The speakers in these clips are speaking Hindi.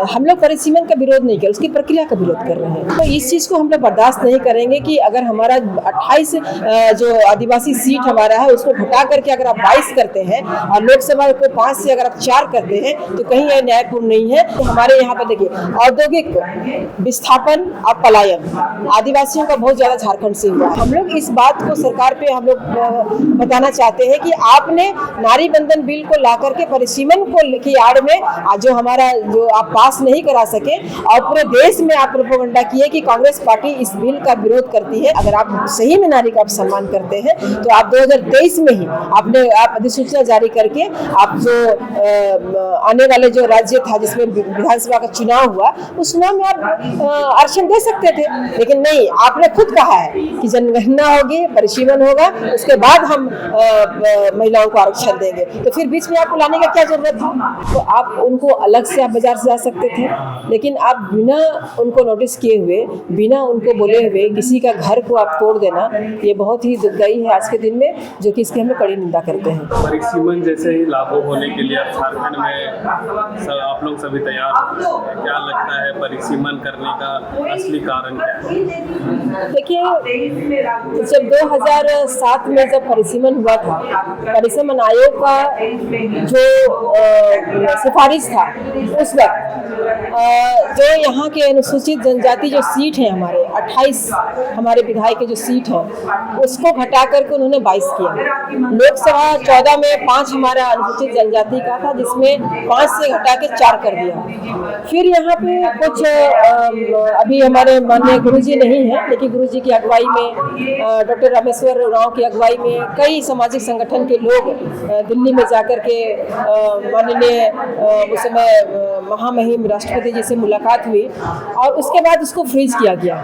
हम लोग परिसीमन का विरोध नहीं कर, उसकी प्रक्रिया का विरोध कर रहे हैं। तो इस चीज़ को हम लोग बर्दाश्त नहीं करेंगे कि अगर हमारा 28 जो आदिवासी सीट हमारा है उसको घटा करके अगर आप 22 करते हैं और लोकसभा को 5 से अगर आप 4 करते हैं तो कहीं यह न्यायपूर्ण नहीं है। तो हमारे यहाँ पर देखिए औद्योगिक विस्थापन और पलायन आदिवासियों का बहुत ज़्यादा झारखंड से हुआ है। हम लोग इस बात को सरकार पे हम लोग बताना चाहते हैं कि आपने नारी बंधन बिल को ला करके परिसीमन को की आड़ में जो हमारा जो आप पास नहीं करा सके और पूरे देश में आप प्रोपेगेंडा किए कि कांग्रेस पार्टी इस बिल का विरोध करती है। अगर आप सही में नारी का सम्मान करते हैं तो आप 2023 में ही आप अधिसूचना जारी करके आप जो आने वाले जो राज्य था जिसमें विधानसभा का चुनाव हुआ उस चुनाव में आप आरक्षण दे सकते थे, लेकिन नहीं, आपने खुद कहा है कि जनगणना होगी, परिसीमन होगा, उसके बाद हम महिलाओं को आरक्षण देंगे। तो फिर बीच में आपको लाने का क्या जरूरत था? तो आप उनको अलग से आप बाजार से जा सकते थे, लेकिन आप बिना उनको नोटिस किए हुए, बिना उनको बोले हुए किसी का घर को आप तोड़ देना, ये बहुत ही दुखदायी है आज के दिन में, जो कि इसकी हम लोग कड़ी निंदा करते हैं। परिसीमन जैसे ही लागू होने के लिए झारखंड में आप लोग सभी तैयार हैं, क्या लगता है परिसीमन करने का असली कारण क्या है? देखिए, जब 2007 में जब परिसीमन हुआ था, परिसीमन आयोग का जो सिफारिश था उस वक्त जो यहाँ के अनुसूचित जनजाति जो सीट है हमारे 28 हमारे विधायक के जो सीट है उसको घटा करके उन्होंने 22 किया। लोकसभा 14 में 5 हमारा अनुसूचित जनजाति का था जिसमें 5 से घटा के 4 कर दिया। फिर यहाँ पे कुछ अभी हमारे माननीय गुरुजी नहीं है, लेकिन गुरुजी की अगुवाई में डॉक्टर रामेश्वर राव की अगुवाई में कई सामाजिक संगठन के लोग दिल्ली में जाकर के माननीय उस समय महामहिम राष्ट्रपति जी से मुलाकात हुई और उसके बाद उसको फ्रीज किया गया।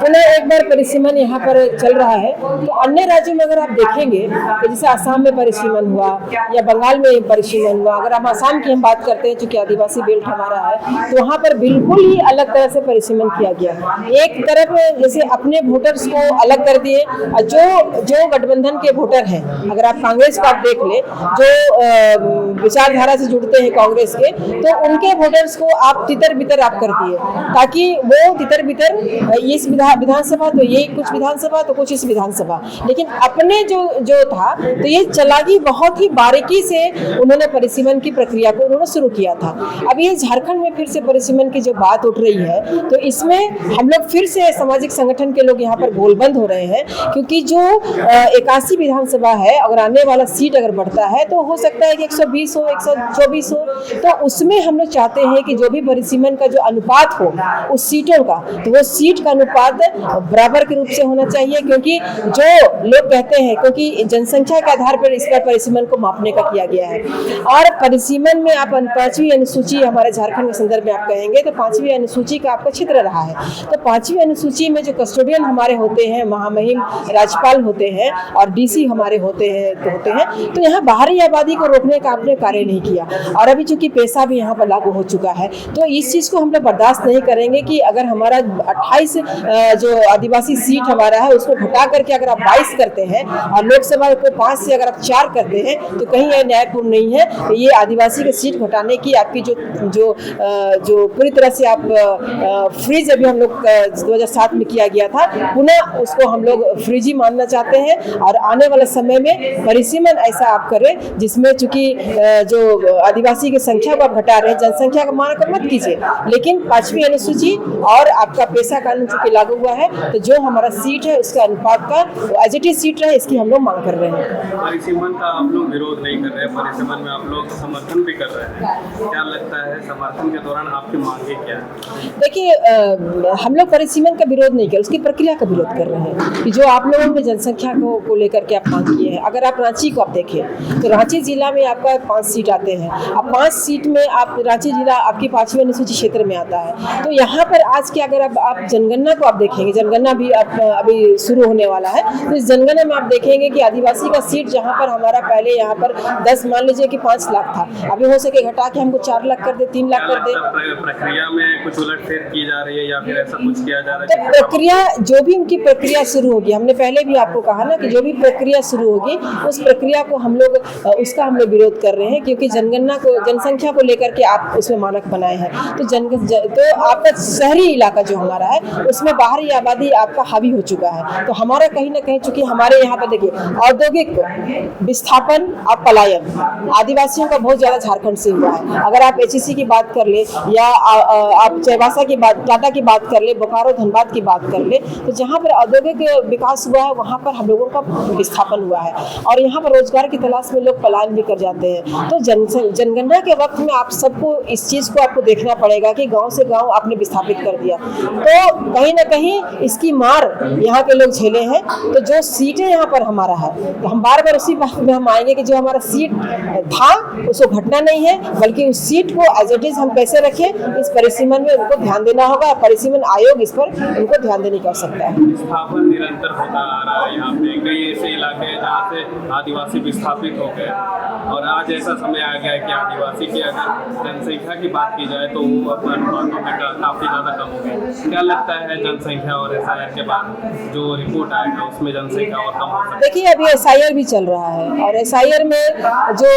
पुनः एक बार परिसीमन यहाँ पर चल रहा है। तो अन्य राज्यों में अगर आप देखेंगे तो जैसे आसाम में परिसीमन हुआ या बंगाल में परिसीमन हुआ, अगर हम आसाम की हम बात करते हैं चूंकि आदिवासी बेल्ट हमारा है तो वहाँ पर बिल्कुल ही अलग तरह से परिसीमन किया गया। एक तरफ जैसे अपने वोटर्स को अलग कर दिए, जो गठबंधन के वोटर हैं, अगर आप कांग्रेस का आप देख ले, जो विचारधारा से जुड़ते हैं कांग्रेस के, तो उनके वोटर्स को आप तितर बितर आप कर दिए ताकि वो तितर बितर इस विधानसभा तो ये कुछ विधानसभा तो कुछ इस विधानसभा, लेकिन अपने जो था तो ये चालाकी बहुत ही बारीकी से उन्होंने परिसीमन की प्रक्रिया को उन्होंने शुरू किया था। अब ये झारखंड में फिर से परिसीमन की जो बात उठ रही है तो इसमें हम लोग फिर से सामाजिक संगठन के लोग यहाँ पर गोलबंद हो रहे हैं, क्योंकि जो 81 विधानसभा है, अगर आने वाला सीट अगर बढ़ता है तो हो सकता है कि 120 हो, 124 हो, तो उसमें हम लोग चाहते हैं कि जो भी परिसीमन का जो अनुपात हो उस सीटों का, तो वो सीट का अनुपात बराबर के रूप से होना चाहिए, क्योंकि जो लोग कहते हैं, क्योंकि जनसंख्या के आधार पर इस पर परिसीमन को मापने का किया गया है। और परिसीमन में आप 5वीं अनुसूची हमारे झारखंड के संदर्भ में आप कहेंगे तो 5वीं अनुसूची का आपका क्षेत्र रहा है। तो 5वीं अनुसूची में जो कस्टोडियन हमारे होते हैं, महामहिम राज्यपाल होते हैं और डीसी हमारे होते हैं, तो यहाँ बाहरी आबादी को रोकने का आपने कार्य नहीं किया। और अभी चूंकि पैसा भी यहाँ पर लागू हो चुका है तो इस चीज़ को हम लोग बर्दाश्त नहीं करेंगे कि अगर हमारा 28 जो आदिवासी सीट हमारा है उसको घटा करके अगर आप 22 करते हैं और लोकसभा को 5 से अगर आप 4 करते हैं तो कहीं यह न्यायपूर्ण नहीं है। ये आदिवासी की सीट घटाने की आपकी जो पूरी तरह से आप फ्रीज अभी हम लोग 2007 में किया गया था, पुनः उसको हम लोग फ्रीज ही मानना चाहते हैं और आने वाले समय में परिसीमन ऐसा आप करें जिसमें चूंकि जो आदिवासी की संख्या को आप घटा रहे हैं, जनसंख्या का मान कर मत कीजिए, लेकिन 5वीं अनुसूची और आपका पैसा कानून चूंकि लागू हुआ है तो जो हमारा सीट है उसका अनुपात का एज इट इज सीट रहे, इसकी हम लोग मांग कर रहे हैं। परिसीमन का आप लोग विरोध नहीं कर रहे हैं, परिसीमन में आप लोग समर्थन भी कर रहे हैं, क्या लगता है समर्थन के दौरान आपकी मांगे क्या है? देखिए, हम लोग परिसीमन का विरोध नहीं कर, उसकी प्रक्रिया का विरोध कर रहे हैं कि जो आप लोगों ने जनसंख्या को लेकर के आप मांग किए हैं। अगर आप रांची को आप देखें तो रांची जिला में आपका 5 सीट आते हैं, अब 5 सीट में आप रांची जिला आपकी 5वीं अनुसूची क्षेत्र में आता है। तो यहाँ पर आज के अगर आप जनगणना को को आप देखेंगे, जनगणना भी अभी शुरू होने वाला है, तो इस जनगणना में आप देखेंगे कि आदिवासी का सीट जहाँ पर हमारा पहले यहाँ पर 10 मान लीजिए कि 5 लाख था, अभी हो सके घटा के हमको 4 लाख कर दे, 3 लाख कर दे। प्रक्रिया में कुछ उलटफेर की जा रही है या फिर ऐसा कुछ किया जा रहा है? तो प्रक्रिया, जो भी उनकी प्रक्रिया शुरू होगी, हमने पहले भी आपको कहा ना कि जो भी प्रक्रिया शुरू होगी उस प्रक्रिया को हम लोग उसका हम लोग विरोध कर रहे हैं, क्योंकि जनगणना को, जनसंख्या को लेकर के आप उसमें मानक बनाए हैं। तो आपका शहरी इलाका जो हमारा है उसमें बाहरी आबादी आपका हावी हो चुका है। तो हमारा कहीं ना कहीं, चूंकि हमारे यहाँ पर देखिए औद्योगिक विस्थापन और पलायन आदिवासियों का बहुत ज्यादा झारखंड से हुआ है। अगर आप HEC की बात कर ले या आप चाईबासा की बात, टाटा की बात कर ले, बोकारो धनबाद की बात कर ले, तो जहाँ पर औद्योगिक विकास हुआ है वहाँ पर हम लोगों का विस्थापन हुआ है और यहाँ पर रोजगार की तलाश में लोग पलायन भी कर जाते हैं। तो जनगणना के वक्त में आप सबको इस चीज को आपको देखना पड़ेगा कि गांव से गांव आपने विस्थापित कर दिया, तो कहीं ना कहीं इसकी मार यहाँ के लोग झेले हैं। तो जो सीटें यहाँ पर हमारा है, तो हम बार बार उसी बात में हम आएंगे कि जो हमारा सीट था उसको घटना नहीं है, बल्कि उस सीट को एज इट इज हम कैसे रखें, इस परिसीमन में उनको ध्यान देना होगा। परिसीमन आयोग इस पर उनको ध्यान देने की आवश्यकता है। विस्थापन निरंतर होता आ रहा है, यहाँ पे कई ऐसे इलाके हैं जहाँ से आदिवासी विस्थापित हो गए और आज ऐसा समय आ गया है कि आदिवासी की अगर जनसंख्या की बात की जाए तो वो अनुपातों में काफ़ी ज़्यादा कम हो गई। क्या लगता है जनसंख्या और SIR के बाद जो रिपोर्ट आएगा उसमें जनसंख्या और कम हो सकती है? देखिए अभी SIR भी चल रहा है और SIR में जो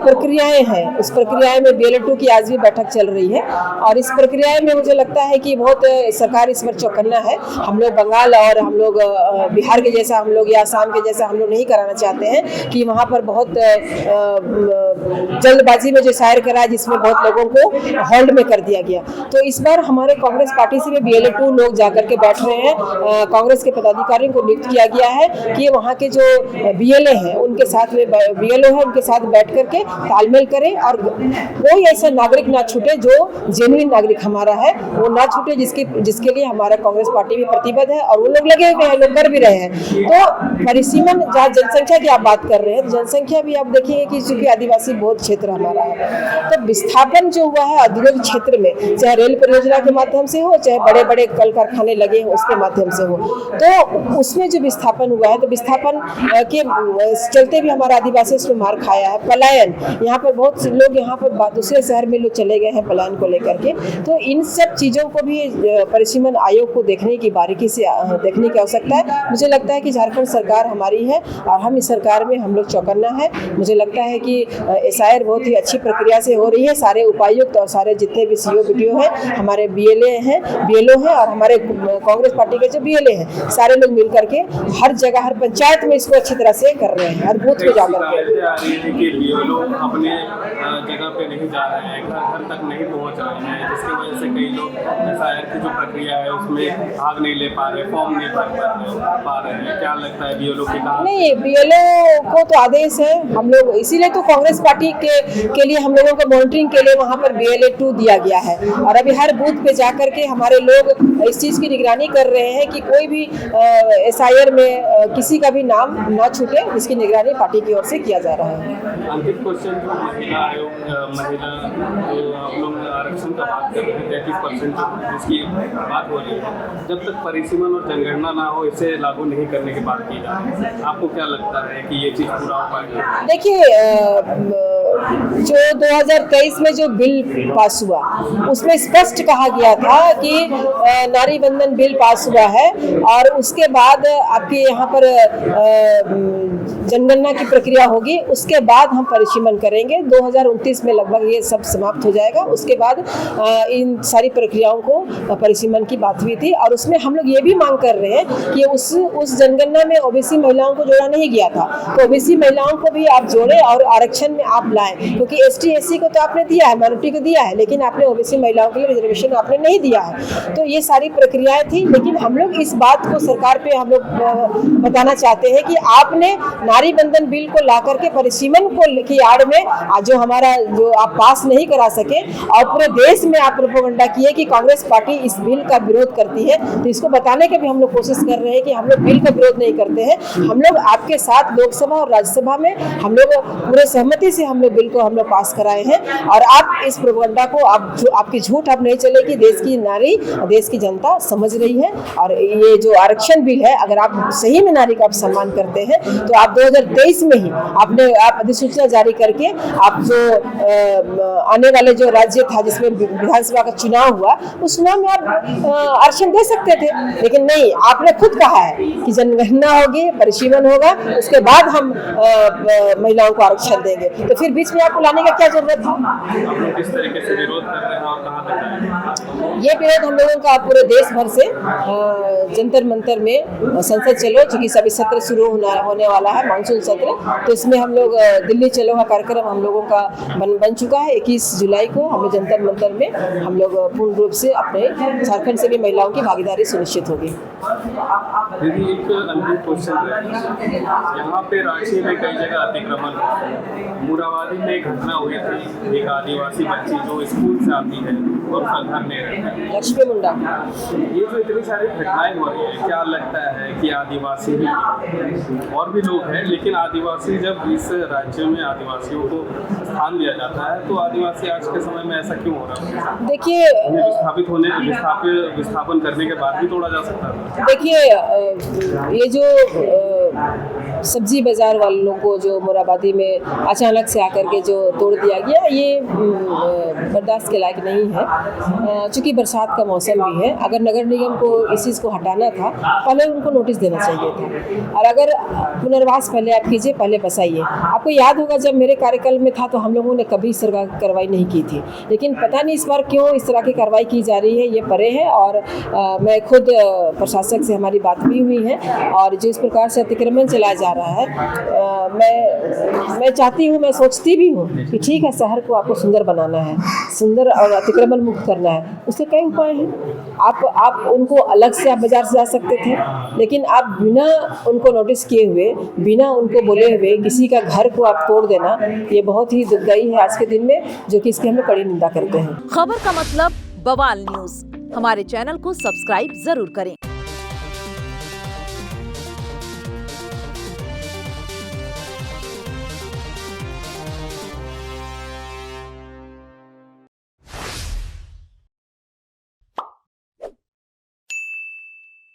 प्रक्रियाएं हैं उस प्रक्रियाएं में BLA-2 की आज भी बैठक चल रही है और इस प्रक्रिया में मुझे लगता है कि बहुत सरकार इस पर चौकन्ना है। हम लोग बंगाल और हम लोग बिहार के जैसा हम लोग या आसाम के जैसा हम लोग नहीं कराना चाहते हैं कि वहाँ पर बहुत जल्दबाजी में जो SIR करा जिसमें बहुत लोगों को होल्ड में कर दिया गया। तो इस बार हमारे कांग्रेस पार्टी से भी BLA-2 लोग जाकर के बैठ रहे हैं। कांग्रेस के पदाधिकारियों को नियुक्त किया गया है कि वहाँ के जो BLA हैं उनके साथ में BLO है उनके साथ बैठ करके तालमेल करें और कोई ऐसा नागरिक ना छूटे जो जेन्युइन नागरिक हमारा है वो ना छूटे, जिसके लिए हमारा कांग्रेस पार्टी भी प्रतिबद्ध है और वो लोग लगे हुए हैं, लोग कर भी रहे हैं। तो परिसीमन जहाँ जनसंख्या की आप बात कर रहे हैं, जनसंख्या भी आप देखिए कि चूंकि आदिवासी बहुत क्षेत्र हमारा है, तो विस्थापन जो हुआ है औद्योगिक क्षेत्र में, चाहे रेल परियोजना के माध्यम से हो, चाहे बड़े बड़े कल कारखाने लगे हो उसके माध्यम से हो, तो उसमें जो विस्थापन हुआ है, तो विस्थापन के चलते भी हमारा आदिवासी उसमें मार खाया है। पलायन, यहाँ पर बहुत से लोग यहाँ पर दूसरे शहर में लोग चले गए हैं पलायन को लेकर के। तो इन सब चीज़ों को भी परिसीमन आयोग को देखने की बारीकी से देखने की आवश्यकता है। मुझे लगता है कि झारखंड सरकार हमारी है और हम इस सरकार में हम लोग चौकन्ना है। मुझे लगता है कि SIR बहुत ही अच्छी प्रक्रिया से हो रही है। सारे उपायुक्त और सारे जितने भी CO BDO हैं, हमारे BLO हैं और हमारे कांग्रेस पार्टी के जो BLA हैं, सारे लोग मिल करके हर जगह हर पंचायत में इसको अच्छी तरह से कर रहे हैं, हर बूथ पे जाकर अपने जगह पे नहीं जा रहे हैं, घर तक नहीं पहुंच रहे हैं, जिसकी वजह से कई लोग SIR की जो प्रक्रिया है उसमें भाग नहीं ले पा रहे, फॉर्म नहीं भर पा रहे हैं। क्या लगता है BLO के काम? नहीं, BLO को तो आदेश है, हम लोग इसीलिए तो कांग्रेस पार्टी के लिए हम लोगों को मॉनिटरिंग के लिए वहाँ पर BLA-2 दिया गया है और अभी हर बूथ पे जाकर के हमारे लोग इस चीज़ की निगरानी कर रहे हैं कि कोई भी SIR में किसी का भी नाम ना छूटे, इसकी निगरानी पार्टी की ओर से किया जा रहा है। अंतिम क्वेश्चन, महिला आयोग, महिला जो आप लोग आरक्षण का बात कर रहे हैं 33% जिसकी बात हो रही है, जब तक परिसीमन और जनगणना ना हो इसे लागू नहीं करने की बात की जा रही है, आपको क्या लगता है कि ये चीज़ पूरा हो पाएगा? देखिए जो 2023 में जो बिल पास हुआ उसमें स्पष्ट कहा गया था कि नारी बंधन बिल पास हुआ है और उसके बाद आपके यहाँ पर जनगणना की प्रक्रिया होगी, उसके बाद हम परिसीमन करेंगे। 2029 में लगभग ये सब समाप्त हो जाएगा। उसके बाद इन सारी प्रक्रियाओं को परिसीमन की बात हुई थी और उसमें हम लोग ये भी मांग कर रहे हैं कि उस जनगणना में OBC महिलाओं को जोड़ा नहीं गया था, तो OBC महिलाओं को भी आप जोड़े और आरक्षण में आप लाएं, क्योंकि ST SC को तो आपने दिया है, माइनॉरिटी को दिया है, लेकिन आपने OBC महिलाओं के लिए रिजर्वेशन आपने नहीं दिया है। तो ये सारी प्रक्रियाएं थी, लेकिन हम लोग इस बात को सरकार पे हम लोग बताना चाहते हैं कि आपने नारी बंधन बिल को ला करके परिसीमन को की आड़ में जो आप पास नहीं करा सके और पूरे देश में आप प्रोपेगेंडा किए कि कांग्रेस पार्टी इस बिल का विरोध करती है, तो इसको बताने के भी हम लोग कोशिश कर रहे हैं कि हम लोग बिल का विरोध नहीं करते हैं। हम लोग आपके साथ लोकसभा और राज्यसभा में हम लोग पूरे सहमति से हम लोग बिल को हम लोग पास कराए हैं। और आप इस प्रोपेगेंडा को आपकी झूठ अब नहीं चलेगी, देश की नारी, देश की जनता समझ रही है। और ये जो आरक्षण बिल है, अगर आप सही में नारी का आप सम्मान करते हैं तो आप 2023 में ही आप अधिसूचना जारी करके आप जो आने वाले जो राज्य था जिसमें विधानसभा का चुनाव हुआ, उस चुनाव में आप आरक्षण दे सकते थे। लेकिन नहीं, आपने खुद कहा है कि जनगणना होगी, परिसीमन होगा, उसके बाद हम महिलाओं को आरक्षण देंगे। तो फिर बीच में आपको लाने का क्या जरूरत था? आप लोग किस तरीके से विरोध कर रहे हैं और कहाँ तक आए? ये विरोध हम लोगों का पूरे देश भर से जंतर मंतर में संसद चलो, चूंकि सभी सत्र शुरू होने वाला है, मानसून सत्र, तो इसमें हम लोग दिल्ली चलो का कार्यक्रम हम लोगों का बन चुका है। 21 जुलाई को हम लोग जंतर मंतर में हम लोग पूर्ण रूप से अपने झारखंड से भी महिलाओं की भागीदारी सुनिश्चित होगी। दीदी, एक अंतिम क्वेश्चन है, यहाँ पे रांची में कई जगह अतिक्रमण है। मुराबादी में एक घटना हुई थी, एक आदिवासी बच्ची जो स्कूल से आती है और उसका घर नहीं रहता है, लक्ष्मी मुंडा। ये जो इतनी सारी घटनाएं हो रही है, क्या लगता है कि आदिवासी ही और भी लोग हैं, लेकिन आदिवासी जब इस राज्य में आदिवासियों को स्थान दिया जाता है तो आदिवासी आज के समय में ऐसा क्यों हो रहा है? देखिए, विस्थापन करने के बाद भी तोड़ा जा सकता है। देखिए, ये जो सब्जी बाजार वालों को जो मुराबादी में अचानक से आकर के जो तोड़ दिया गया, ये बर्दाश्त के लायक नहीं है। चूँकि बरसात का मौसम भी है, अगर नगर निगम को इस चीज़ को हटाना था, पहले उनको नोटिस देना चाहिए था। और अगर पुनर्वास पहले आप कीजिए, पहले बसाइए। आपको याद होगा जब मेरे कार्यकाल में था तो हम लोगों ने कभी इस तरह की कार्रवाई नहीं की थी, लेकिन पता नहीं इस बार क्यों इस तरह की कार्रवाई की जा रही है, ये परे है। और मैं खुद प्रशासक से हमारी बात भी हुई है, और जिस प्रकार से अतिक्रमण चलाया जा रहा है, मैं चाहती हूँ, मैं सोचती भी हूँ कि ठीक है, शहर को आपको सुंदर बनाना है, सुंदर और अतिक्रमण मुक्त करना है, उसके कई उपाय हैं। आप उनको अलग से आप बाजार से जा सकते थे, लेकिन आप बिना उनको नोटिस किए हुए, बिना उनको बोले हुए किसी का घर को आप तोड़ देना, ये बहुत ही दुखदाई है आज के दिन में, जो कि इसकी हम लोग कड़ी निंदा करते हैं। खबर का मतलब बवाल न्यूज, हमारे चैनल को सब्सक्राइब जरूर करें।